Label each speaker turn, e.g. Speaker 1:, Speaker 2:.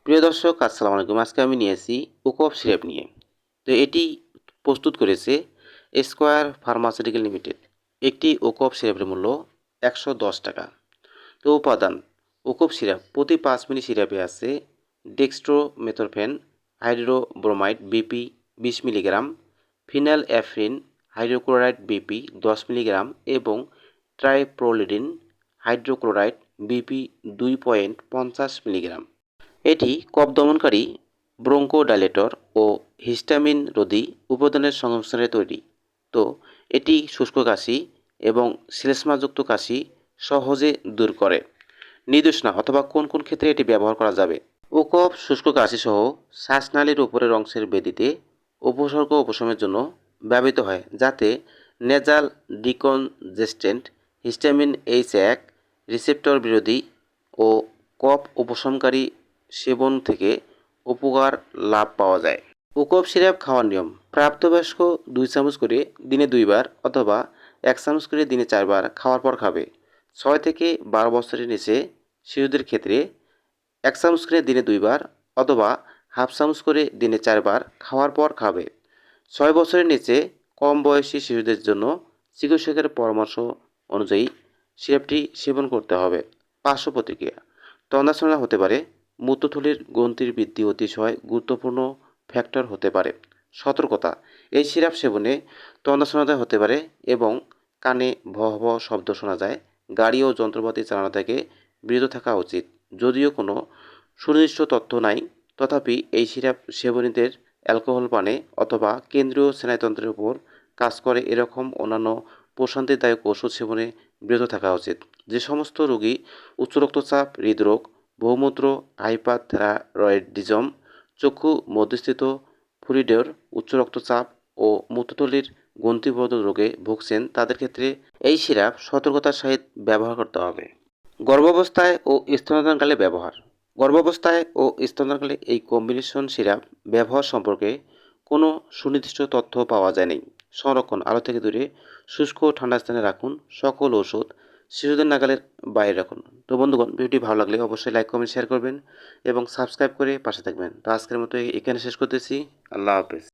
Speaker 1: প্রিয় দর্শক, আসসালামু আলাইকুম। আজকে আমি নিয়ে এসেছি ওকপ সিরাপ নিয়ে। তো এটি প্রস্তুত করেছে স্কয়ার ফার্মাসিউটিক্যাল লিমিটেড। একটি ওকপ সিরাপের মূল্য ৳১১০। তো উপাদান: ওকপ সিরাপ প্রতি ৫ মিলি সিরাপে আছে dextromethorphan hydrobromide BP ২০ milligram, phenylephrine hydrochloride BP ১০ milligram এবং ট্রাইপ্রোলিডিন হাইড্রোক্লোরাইড বিপি ২.৫০ মিলিগ্রাম। এটি কফ দমনকারী, ব্রঙ্কোডাইলেটর ও হিস্টামিন রোধী উপাদানের সংমিশ্রণে তৈরি। তো এটি শুষ্ক কাশি এবং শ্লেষ্মাযুক্ত কাশি সহজে দূর করে। নির্দেশনা অথবা কোন কোন ক্ষেত্রে এটি ব্যবহার করা যাবে। ওকফ শুষ্ক কাশি সহ শ্বাসনালীর উপরের অংশের বেদিতে উপসর্গ উপশমের জন্য ব্যবহৃত হয়, যাতে nasal decongestant, histamine H1 receptor বিরোধী ও কফ উপশমকারী সেবন থেকে উপকার লাভ পাওয়া যায়। ওকপ সিরাপ খাওয়ার নিয়ম: প্রাপ্তবয়স্ক 2 চামচ করে দিনে 2 বার অথবা 1 চামচ করে দিনে 4 বার খাওয়ার পর খাবে। 6 থেকে 12 বছরের নিচে শিশুদের ক্ষেত্রে 1 চামচ করে দিনে 2 বার অথবা হাফ চামচ করে দিনে 4 বার খাওয়ার পর খাবে। 6 বছরের নিচে কম বয়সী শিশুদের জন্য চিকিৎসকের পরামর্শ অনুযায়ী সিরাপটি সেবন করতে হবে। পার্শ্ব প্রতিক্রিয়া: তন্দ্রাছড়া হতে পারে, মূত্রথলির গ্রন্থির বৃদ্ধি অতিশয় গুরুত্বপূর্ণ ফ্যাক্টর হতে পারে। সতর্কতা: এই সিরাপ সেবনে তন্দ্রাছড়া হতে পারে এবং কানে ভহ ভহ শব্দ শোনা যায়। গাড়ি ও যন্ত্রপাতি চালানো থেকে বিরত থাকা উচিত। যদিও কোনো সুনির্দিষ্ট তথ্য নাই, তথাপি এই সিরাপ সেবনীদের অ্যালকোহল পানে অথবা কেন্দ্রীয় স্নায়ুতন্ত্রের উপর কাজ করে এরকম অন্যান্য প্রশান্তিদায়ক ওষুধ সেবনে বিরত থাকা উচিত। যে সমস্ত রোগী উচ্চ রক্তচাপ, হৃদরোগ, বহুমূত্র, হাইপারথাইরয়েডিজম, চক্ষু মধ্যস্থিত ফ্লুইডের উচ্চ রক্তচাপ ও মূত্রথলির গ্রন্থিবদ্ধ রোগে ভুগছেন, তাদের ক্ষেত্রে এই সিরাপ সতর্কতার সহিত ব্যবহার করতে হবে। গর্ভাবস্থায় ও স্তন্যদানকালে ব্যবহার: গর্ভাবস্থায় ও স্তন্যদানকালে এই কম্বিনেশন সিরাপ ব্যবহার সম্পর্কে কোনো সুনির্দিষ্ট তথ্য পাওয়া যায়নি। সংরক্ষণ: আলো থেকে দূরে শুষ্ক ও ঠান্ডা স্থানে রাখুন। সকল ওষুধ শিশুদের নাগালের বাইরে রাখুন। তো বন্ধুগণ, ভিডিওটি ভালো লাগলে অবশ্যই লাইক, কমেন্ট, শেয়ার করবেন এবং সাবস্ক্রাইব করে পাশে থাকবেন। তো আজকের মতো এখানে শেষ করতেছি। আল্লাহ হাফেজ।